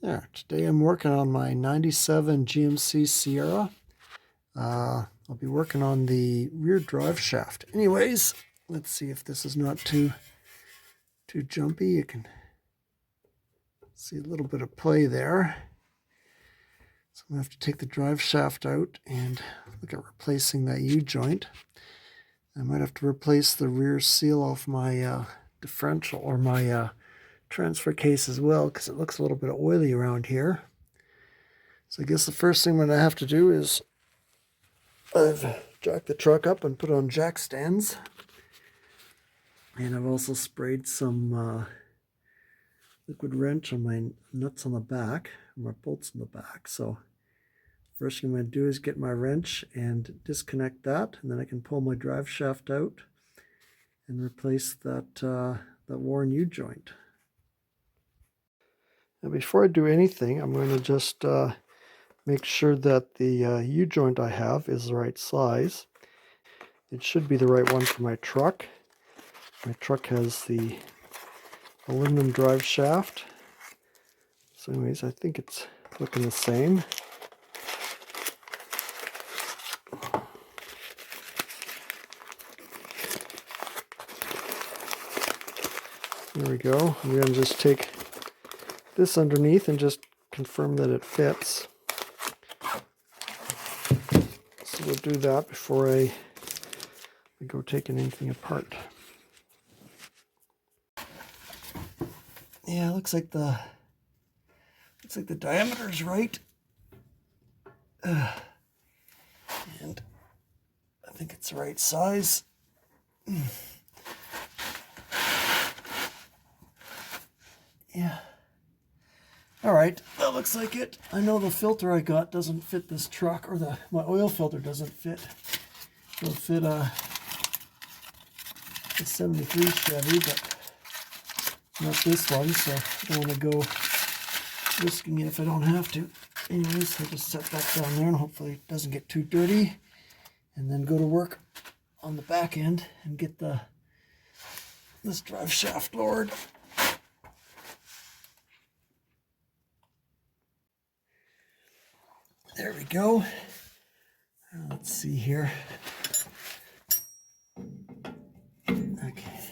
There, today I'm working on my 97 GMC Sierra. I'll be working on the rear drive shaft. Anyways, let's see if this is not too jumpy. You can see a little bit of play there. So I'm going to have to take the drive shaft out and look at replacing that U-joint. I might have to replace the rear seal off my differential or my transfer case as well, because it looks a little bit oily around here. So I guess the first thing I'm going to have to do is I've jacked the truck up and put on jack stands, and I've also sprayed some liquid wrench on my nuts on the back, my bolts in the back. So first thing I'm going to do is get my wrench and disconnect that, and then I can pull my drive shaft out and replace that worn U-joint. Now before I do anything, I'm going to just make sure that the U-joint I have is the right size. It should be the right one for my truck. My truck has the aluminum drive shaft. So anyways, I think it's looking the same. There we go. I'm going to just take this underneath and just confirm that it fits. So we'll do that before I go taking anything apart. Yeah, looks like the diameter is right, and I think it's the right size. Yeah. All right, that looks like it. I know the filter I got doesn't fit this truck, or my oil filter doesn't fit. It'll fit a 73 Chevy, but not this one, so I don't want to go risking it if I don't have to. Anyways, I'll just set that down there and hopefully it doesn't get too dirty, and then go to work on the back end and get this drive shaft lowered. There we go. Let's see here. Okay.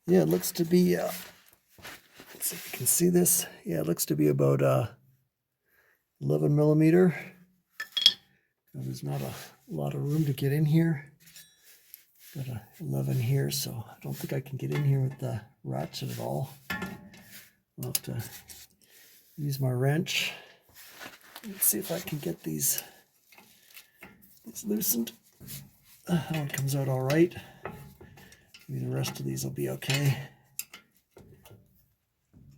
Yeah, it looks to be, let's see if you can see this. Yeah, it looks to be about 11 millimeter. There's not a lot of room to get in here. Got a 11 here, so I don't think I can get in here with the ratchet at all. I'll have to use my wrench. Let's see if I can get these loosened. That one comes out all right. Maybe the rest of these will be okay.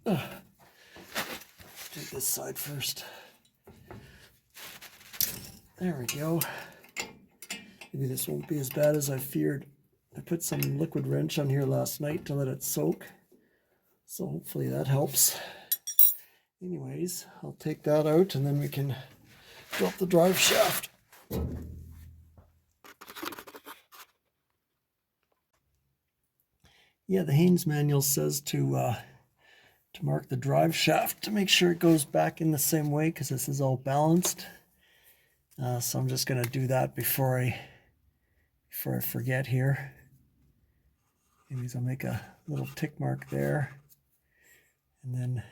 Take this side first. There we go. Maybe this won't be as bad as I feared. I put some liquid wrench on here last night to let it soak, so hopefully that helps. Anyways, I'll take that out and then we can drop the drive shaft. Yeah, the Haynes manual says to mark the drive shaft to make sure it goes back in the same way, because this is all balanced. So I'm just going to do that before I forget here. Anyways, I'll make a little tick mark there, and then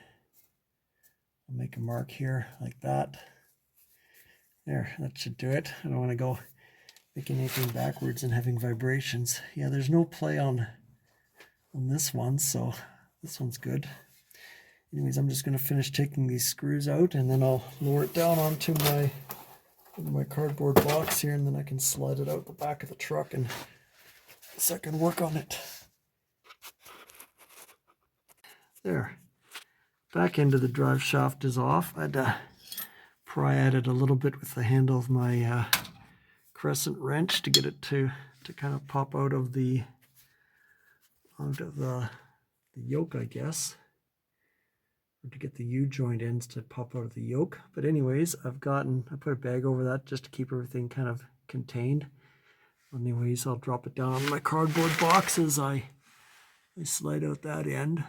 I'll make a mark here like that. There, that should do it. I don't want to go making anything backwards and having vibrations. Yeah, there's no play on this one, so this one's good. Anyways, I'm just going to finish taking these screws out, and then I'll lower it down onto my cardboard box here, and then I can slide it out the back of the truck, and so I can work on it. There. Back end of the drive shaft is off. I had to pry at it a little bit with the handle of my crescent wrench to get it to kind of pop out of the yoke, I guess, or to get the U-joint ends to pop out of the yoke. But anyways, I put a bag over that just to keep everything kind of contained. Anyways, I'll drop it down on my cardboard box as I slide out that end.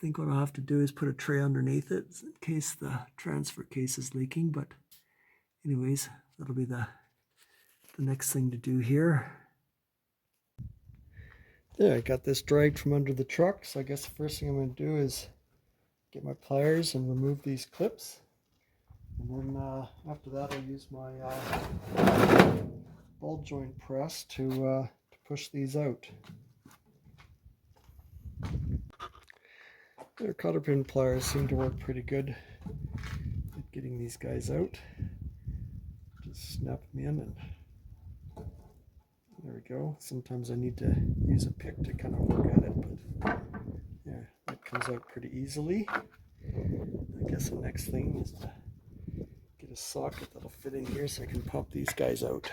I think what I'll have to do is put a tray underneath it in case the transfer case is leaking, but anyways, that'll be the next thing to do here. There, I got this dragged from under the truck, so I guess the first thing I'm going to do is get my pliers and remove these clips. And then after that I'll use my ball joint press to push these out. Their cotter pin pliers seem to work pretty good at getting these guys out. Just snap them in and there we go. Sometimes I need to use a pick to kind of work at it, but yeah, that comes out pretty easily. I guess the next thing is to get a socket that'll fit in here so I can pop these guys out.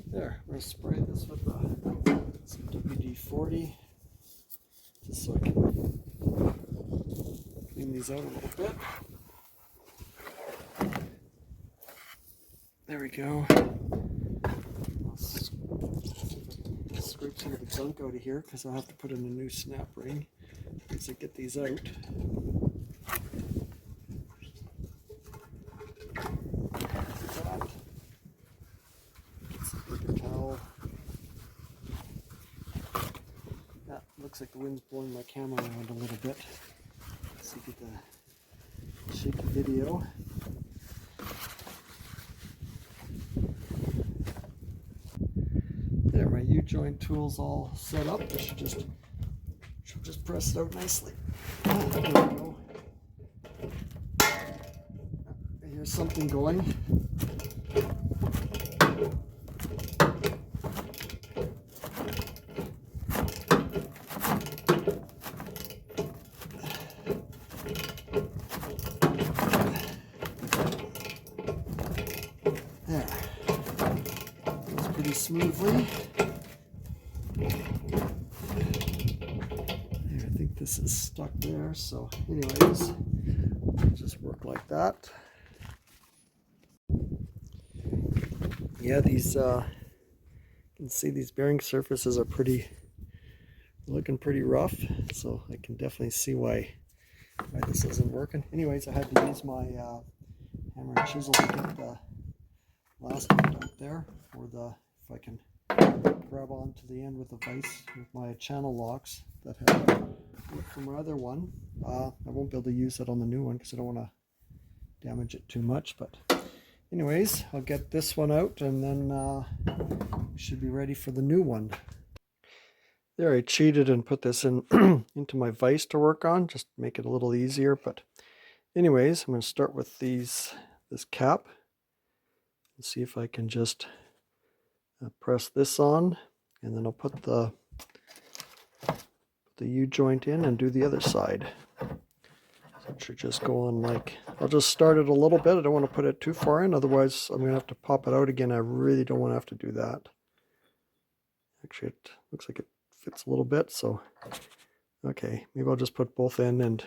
There, I'm going to spray this with some WD-40 just so I can clean these out a little bit. There we go. I'll scrape some of the gunk out of here because I'll have to put in a new snap ring once I get these out. That looks like the wind's blowing my camera around a little bit. So you get the shaky video. There, my U-joint tool's all set up. I should just press it out nicely. There we go. I hear something going. There. Goes pretty smoothly. I think this is stuck there, so anyways, just work like that. Yeah, these you can see these bearing surfaces are looking pretty rough, so I can definitely see why this isn't working. Anyways, I had to use my hammer and chisel to get the last one out there, or if I can grab onto the end with the vise with my channel locks that have worked from my other one. I won't be able to use that on the new one because I don't want to damage it too much, but anyways, I'll get this one out and then we should be ready for the new one. There, I cheated and put this in into my vise to work on, just to make it a little easier. But anyways, I'm going to start with this cap and see if I can just press this on, and then I'll put the U-joint in and do the other side. So it should just go on like, I'll just start it a little bit. I don't want to put it too far in, otherwise I'm going to have to pop it out again. I really don't want to have to do that. Actually, it looks like it fits a little bit, so okay, maybe I'll just put both in and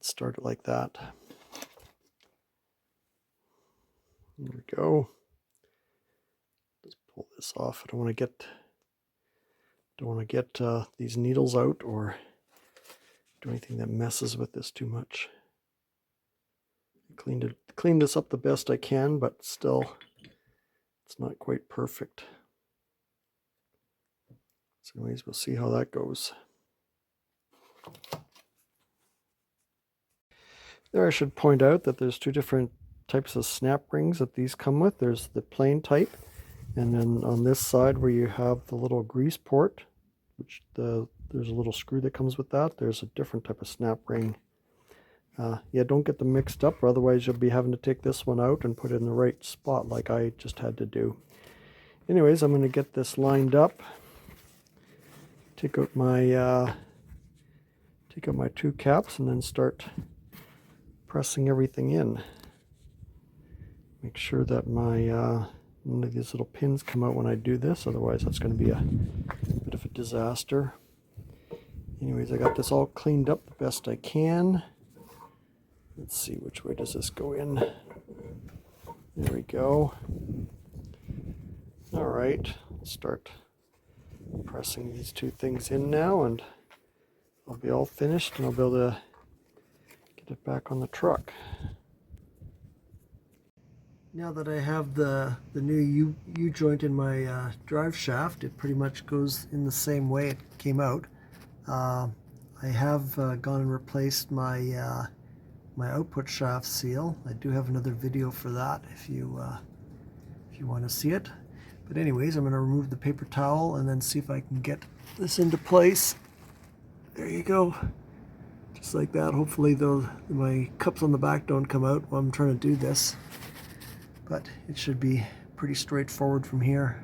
start it like that. There we go. Just pull this off. I don't want to get these needles out or do anything that messes with this too much. I cleaned this up the best I can, but still it's not quite perfect. So anyways, we'll see how that goes. There, I should point out that there's two different types of snap rings that these come with. There's the plain type, and then on this side where you have the little grease port, which there's a little screw that comes with that, there's a different type of snap ring. Yeah, don't get them mixed up, or otherwise you'll be having to take this one out and put it in the right spot like I just had to do. Anyways, I'm going to get this lined up. Take out my two caps and then start pressing everything in. Make sure that my none of these little pins come out when I do this, otherwise that's going to be a bit of a disaster. Anyways, I got this all cleaned up the best I can. Let's see, which way does this go in? There we go. All right, start Pressing these two things in now, and I'll be all finished, and I'll be able to get it back on the truck. Now that I have the new U-joint in my drive shaft, it pretty much goes in the same way it came out. I have gone and replaced my my output shaft seal. I do have another video for that if you want to see it. But anyways, I'm going to remove the paper towel and then see if I can get this into place. There you go. Just like that. Hopefully my cups on the back don't come out while I'm trying to do this. But it should be pretty straightforward from here.